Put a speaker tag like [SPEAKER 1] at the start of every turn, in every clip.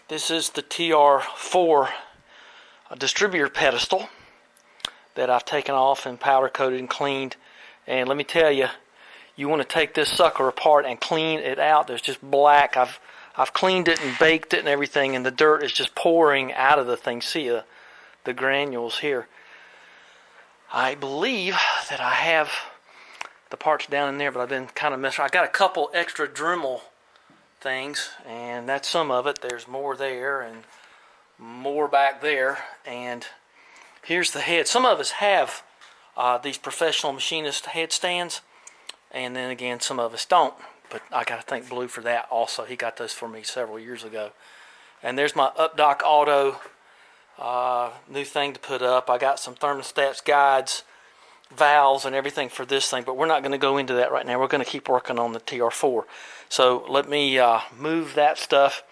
[SPEAKER 1] This is the TR4 Distributor Pedestal that I've taken off and powder coated and cleaned. And let me tell you, you want to take this sucker apart and clean it out. There's just black. I've cleaned it and baked it and everything, and the dirt is just pouring out of the thing. See the granules here. I believe that I have the parts down in there, but I've been kind of messing around. I got a couple extra Dremel things, and that's some of it. There's more there and more back there, and here's the head. Some of us have these professional machinist headstands, and then again some of us don't, but I got to thank Blue for that also. He got those for me several years ago. And there's my UpDock Auto new thing to put up. I got some thermostats, guides, valves, and everything for this thing, but we're not going to go into that right now. We're going to keep working on the TR4. So let me move that stuff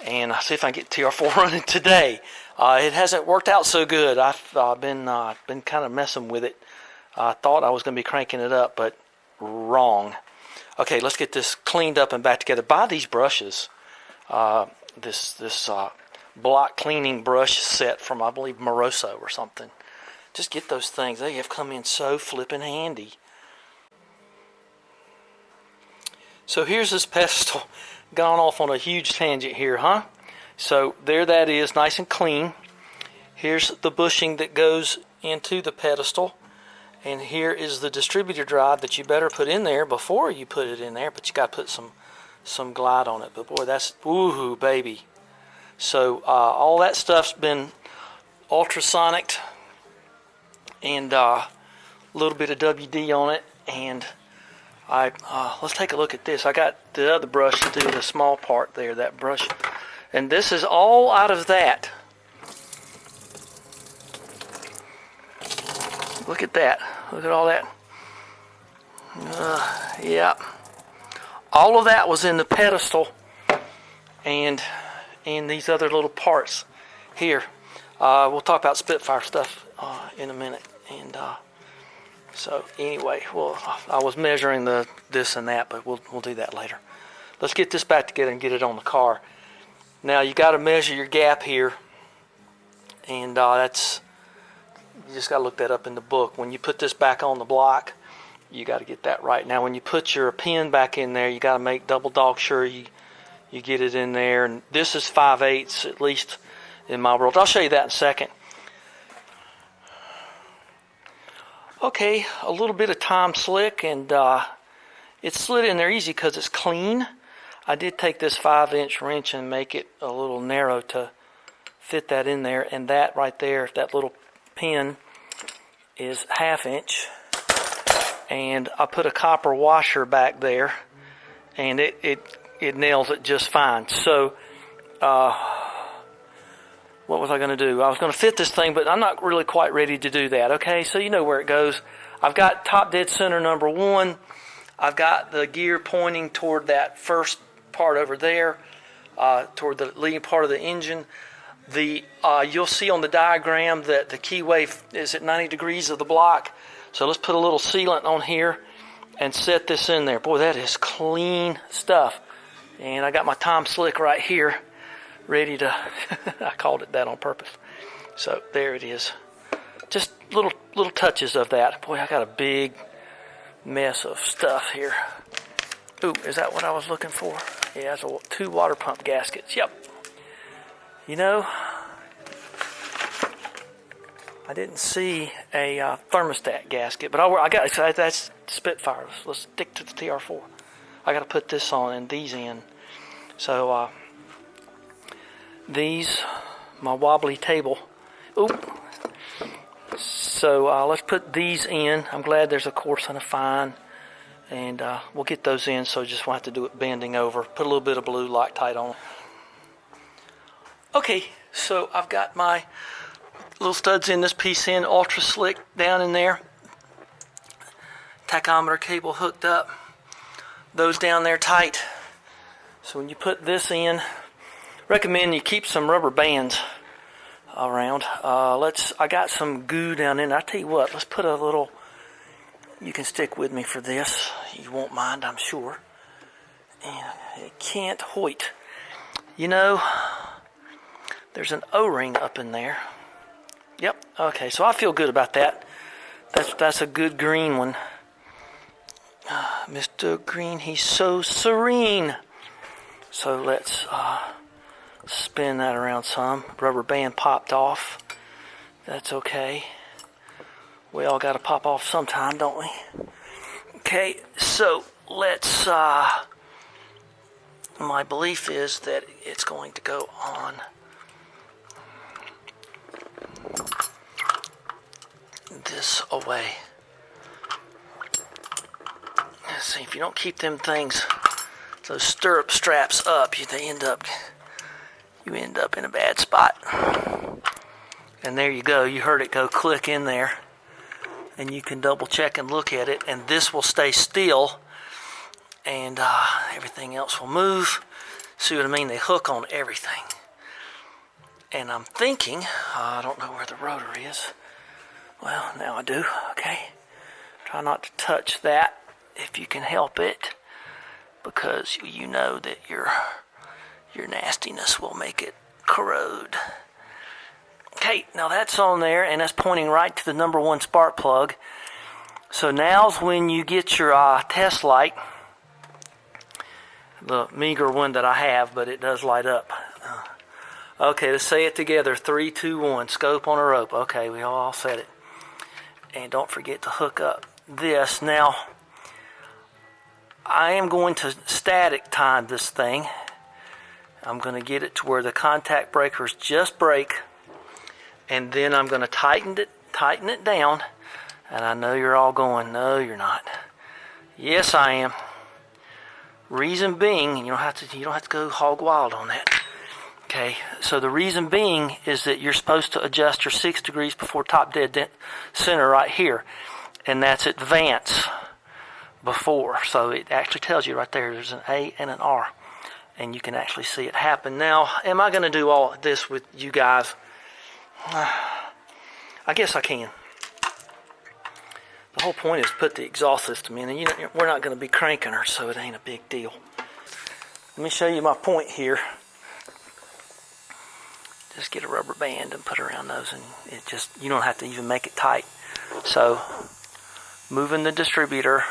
[SPEAKER 1] and see if I can get TR4 running today. It hasn't worked out so good. I've been kind of messing with it. I thought I was going to be cranking it up, but wrong. Okay, let's get this cleaned up and back together. Buy these brushes. This block cleaning brush set from, I believe, Moroso or something. Just get those things. They have come in so flippin' handy. So here's this pedestal. Gone off on a huge tangent here, huh? So there that is, nice and clean. Here's the bushing that goes into the pedestal. And here is the distributor drive that you better put in there before you put it in there, but you got to put some glide on it. But boy, that's woohoo, baby. So all that stuff's been ultrasonicked and a little bit of WD on it. And let's take a look at this. I got the other brush to do the small part there, that brush. And this is all out of that. Look at that. Look at all that. Yeah. All of that was in the pedestal and in these other little parts here. We'll talk about Spitfire stuff in a minute. And so anyway, well, I was measuring this and that, but we'll do that later. Let's get this back together and get it on the car. Now you got to measure your gap here, and you just got to look that up in the book. When you put this back on the block, you got to get that right. Now when you put your pin back in there, you got to make double dog sure you get it in there. And this is 5/8 at least in my world. I'll show you that in a second. Okay, a little bit of time slick, and it slid in there easy because it's clean. I did take this 5-inch wrench and make it a little narrow to fit that in there, and that right there, that little pin is 1/2 inch, and I put a copper washer back there, and it nails it just fine. So what was I going to do? I was going to fit this thing, but I'm not really quite ready to do that. Okay, so you know where it goes. I've got top dead center number 1. I've got the gear pointing toward that first part over there, toward the leading part of the engine. You'll see on the diagram that the keyway is at 90 degrees of the block. So let's put a little sealant on here and set this in there. Boy, that is clean stuff. And I got my Tom Slick right here, ready to, I called it that on purpose. So there it is. Just little touches of that. Boy, I got a big mess of stuff here. Ooh, is that what I was looking for? Yeah, it's 2 water pump gaskets. Yep. You know, I didn't see a thermostat gasket, but I got it. That's Spitfire. Let's stick to the TR4. I got to put this on and these in. So these, my wobbly table. Oop. So let's put these in. I'm glad there's a coarse and a fine, and we'll get those in. So just won't have to do it bending over. Put a little bit of blue Loctite on. Okay, so I've got my little studs in this piece in, ultra slick down in there. Tachometer cable hooked up. Those down there tight. So when you put this in, recommend you keep some rubber bands around. I got some goo down in there. I tell you what, let's put a little. You can stick with me for this. You won't mind, I'm sure. And it can't hoit. You know, there's an O-ring up in there. Yep, okay, so I feel good about that. That's a good green one. Mr. Green, he's so serene. So let's spin that around some. Rubber band popped off. That's okay. We all got to pop off sometime, don't we? Okay, so let's, my belief is that it's going to go on this away. Let's see, if you don't keep them things, those stirrup straps up, you end up in a bad spot. And there you go, you heard it go click in there. And you can double check and look at it, and this will stay still, and everything else will move. See what I mean? They hook on everything. And I'm thinking, I don't know where the rotor is. Well, now I do. Okay. Try not to touch that if you can help it, because you know that your nastiness will make it corrode. Okay, now that's on there, and that's pointing right to the number 1 spark plug. So now's when you get your test light, the meager one that I have, but it does light up. Okay, let's say it together. 3, 2, 1. Scope on a rope. Okay, we all said it. And don't forget to hook up this. Now, I am going to static time this thing. I'm going to get it to where the contact breakers just break. And then I'm going to tighten it down. And I know you're all going, no, you're not. Yes, I am. Reason being, you don't have to go hog wild on that. Okay, so the reason being is that you're supposed to adjust your 6 degrees before top dead center right here. And that's advance before. So it actually tells you right there, there's an A and an R. And you can actually see it happen. Now, am I going to do all this with you guys? I guess I can. The whole point is put the exhaust system in, and we're not going to be cranking her, so it ain't a big deal. Let me show you my point here. Just get a rubber band and put it around those, and you don't have to even make it tight. So, moving the distributor.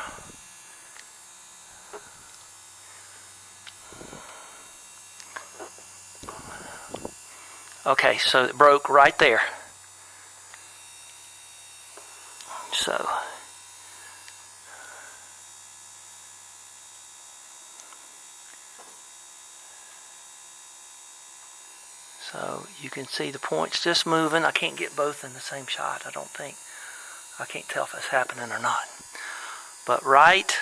[SPEAKER 1] Okay, so it broke right there. So you can see the points just moving. I can't get both in the same shot, I don't think. I can't tell if that's happening or not. But right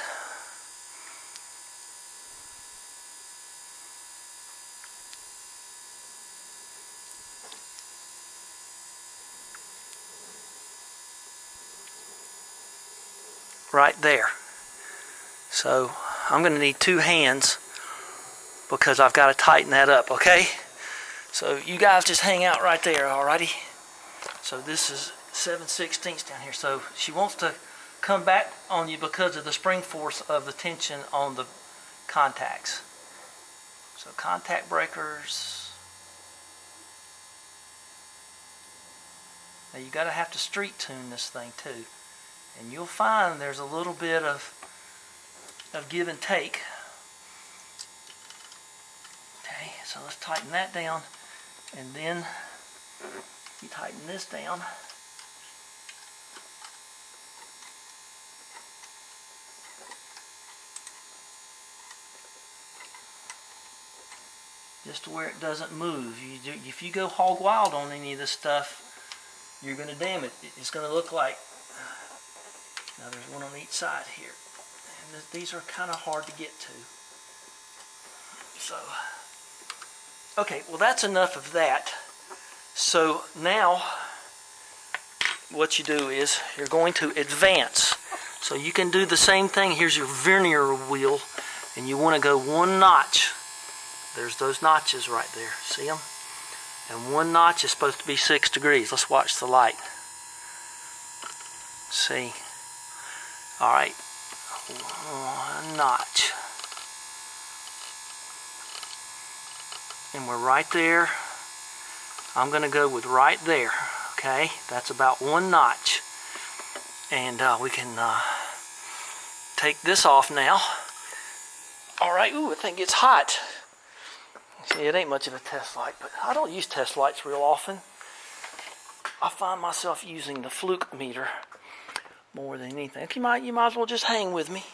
[SPEAKER 1] there. So I'm going to need 2 hands because I've got to tighten that up, okay? So you guys just hang out right there, alrighty? So this is 7/16 down here. So she wants to come back on you because of the spring force of the tension on the contacts. So contact breakers. Now you got to have to street tune this thing too. And you'll find there's a little bit of give and take. Okay, so let's tighten that down. And then you tighten this down. Just to where it doesn't move. If you go hog wild on any of this stuff, you're going to damn it. It's going to look like, now there's one on each side here. And these are kind of hard to get to. So, okay, well that's enough of that. So now, what you do is, you're going to advance. So you can do the same thing. Here's your vernier wheel, and you want to go 1 notch. There's those notches right there. See them? And 1 notch is supposed to be 6 degrees. Let's watch the light. See? Alright. 1 notch. and we're right there. I'm going to go with right there. Okay, that's about 1 notch. And we can take this off now. All right, ooh, I think it's hot. See, it ain't much of a test light, but I don't use test lights real often. I find myself using the fluke meter more than anything. You might as well just hang with me.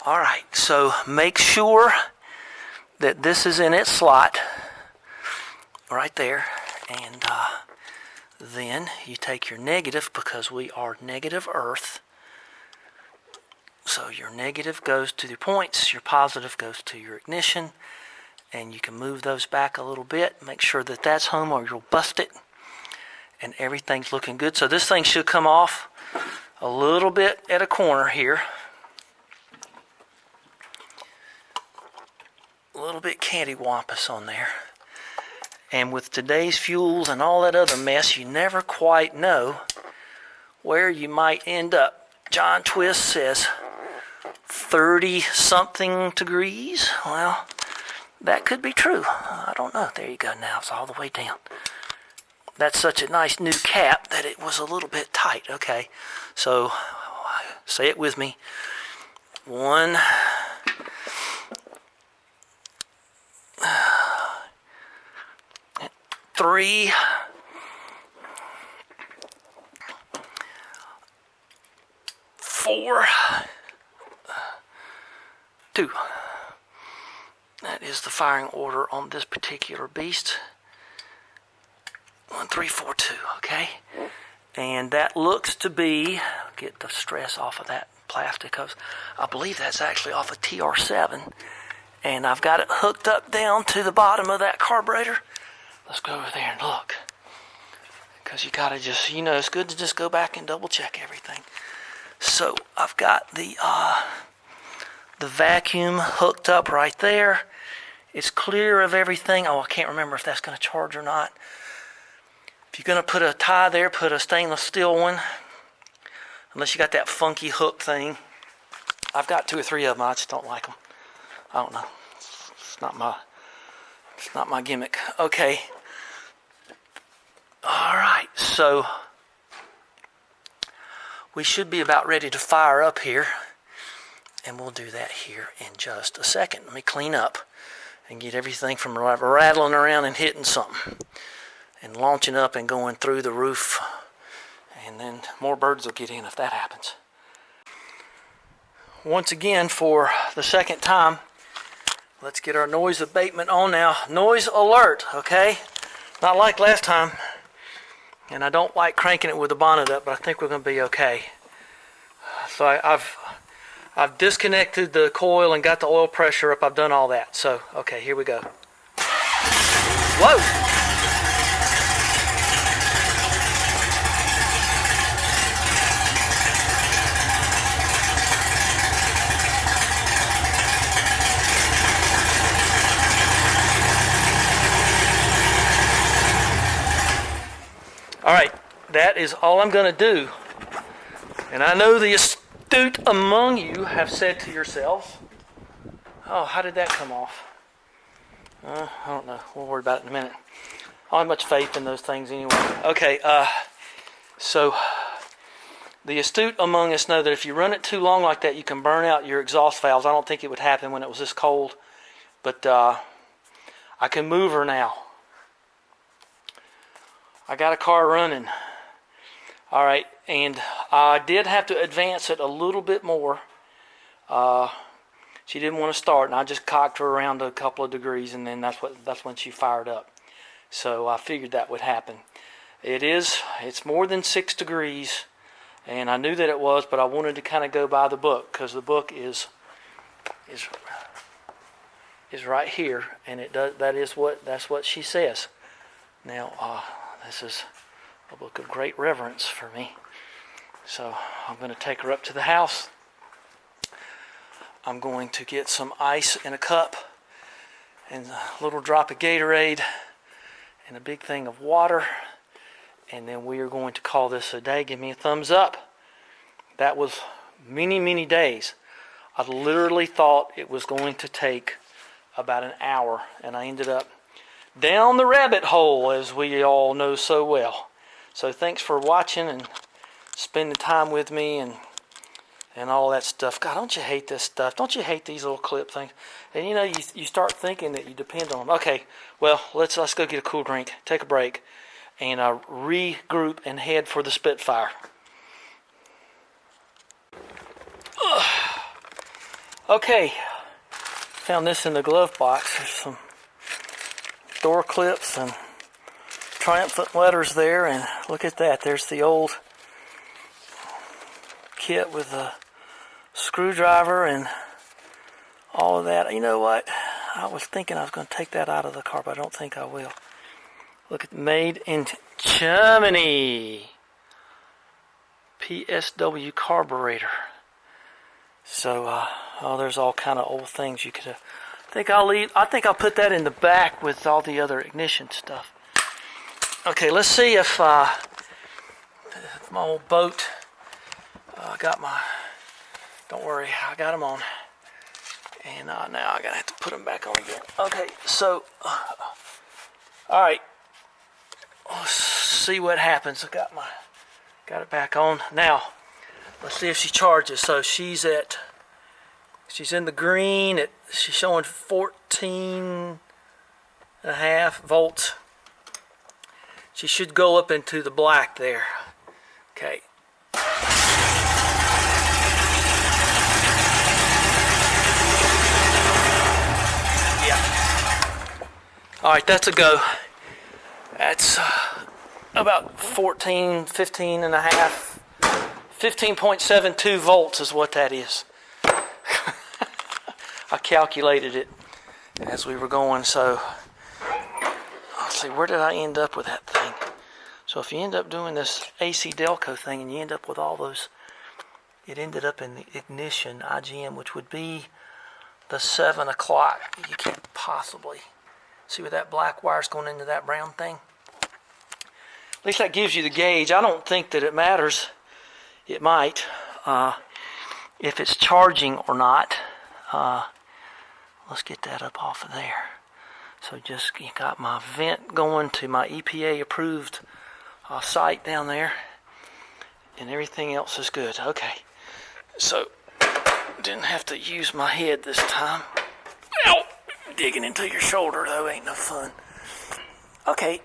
[SPEAKER 1] All right, so make sure that this is in its slot right there, and then you take your negative, because we are negative earth. So your negative goes to the points, your positive goes to your ignition, and you can move those back a little bit. Make sure that that's home or you'll bust it. And everything's looking good. So this thing should come off a little bit at a corner here. A little bit cattywampus on there. And with today's fuels and all that other mess, you never quite know where you might end up. John Twist says 30-something degrees. Well, that could be true. I don't know. There you go now. It's all the way down. That's such a nice new cap that it was a little bit tight. Okay, so say it with me. 1, 3, 4, 2. That is the firing order on this particular beast. 1, 3, 4, 2. Okay, and that looks to be, get the stress off of that plastic, because I believe that's actually off of TR7, and I've got it hooked up down to the bottom of that carburetor. Let's go over there and look, because you gotta just, it's good to just go back and double check everything. So I've got the vacuum hooked up right there. It's clear of everything. Oh, I can't remember if that's going to charge or not. If you're going to put a tie there, put a stainless steel one. Unless you got that funky hook thing. I've got 2 or 3 of them. I just don't like them. I don't know. It's not my gimmick. Okay. All right. So we should be about ready to fire up here. And we'll do that here in just a second. Let me clean up and get everything from rattling around and hitting something. And launching up and going through the roof. And then more birds will get in if that happens. Once again, for the second time, let's get our noise abatement on now. Noise alert, okay? Not like last time. And I don't like cranking it with the bonnet up, but I think we're going to be okay. So I've disconnected the coil and got the oil pressure up. I've done all that. So, okay, here we go. Whoa! All right, that is all I'm going to do. And I know the astute among you have said to yourselves, oh, how did that come off? I don't know. We'll worry about it in a minute. I don't have much faith in those things anyway. Okay, so the astute among us know that if you run it too long like that, you can burn out your exhaust valves. I don't think it would happen when it was this cold, but I can move her now. I got a car running. All right, and I did have to advance it a little bit more. She didn't want to start, and I just cocked her around a couple of degrees, and then that's when she fired up. So I figured that would happen. It's more than 6 degrees, and I knew that it was, but I wanted to kind of go by the book, because the book is right here, and that's what she says. Now, this is a book of great reverence for me. So I'm going to take her up to the house. I'm going to get some ice in a cup and a little drop of Gatorade and a big thing of water. And then we are going to call this a day. Give me a thumbs up. That was many, many days. I literally thought it was going to take about an hour, and I ended up down the rabbit hole, as we all know so well. So thanks for watching and spending time with me and all that stuff. God, don't you hate this stuff? Don't you hate these little clip things? And you know, you start thinking that you depend on them. Okay, well, let's go get a cool drink, take a break, and regroup and head for the Spitfire. Ugh. Okay, found this in the glove box. There's some door clips and triumphant letters there, and look at that. There's the old kit with a screwdriver and all of that. You know what? I was thinking I was going to take that out of the car, but I don't think I will. Look at made in Germany. PSW carburetor. So, there's all kind of old things you could. I think I'll put that in the back with all the other ignition stuff. Okay, let's see if my old boat. Don't worry, I got them on. And now I gotta have to put them back on again. Okay, so, alright. Let's see what happens. I got it back on. Now, let's see if she charges. So she's in the green. She's showing 14.5 volts. She should go up into the black there. Okay. Alright, that's a go. That's about 15 and a half, 15.72 volts is what that is. I calculated it as we were going, so let's see, where did I end up with that thing? So if you end up doing this AC Delco thing and you end up with all those, it ended up in the ignition IGM, which would be the 7 o'clock. You can't possibly see where that black wire's going into that brown thing. At least that gives you the gauge. I don't think that it matters. It might, if it's charging or not. Let's get that up off of there. So just got my vent going to my EPA approved site down there, and everything else is good. Okay, so didn't have to use my head this time. Ow! Digging into your shoulder though ain't no fun. Okay.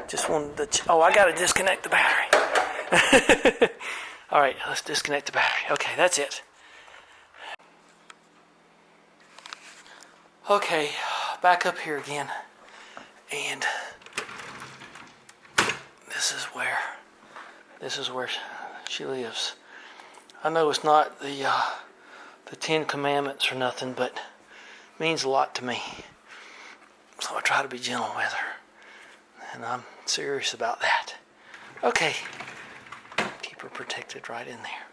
[SPEAKER 1] Just wanted to. I gotta disconnect the battery. All right, let's disconnect the battery. Okay, that's it. Okay, back up here again, and this is where she lives. I know it's not the 10 Commandments or nothing, but it means a lot to me. So I try to be gentle with her, and I'm serious about that. Okay, keep her protected right in there.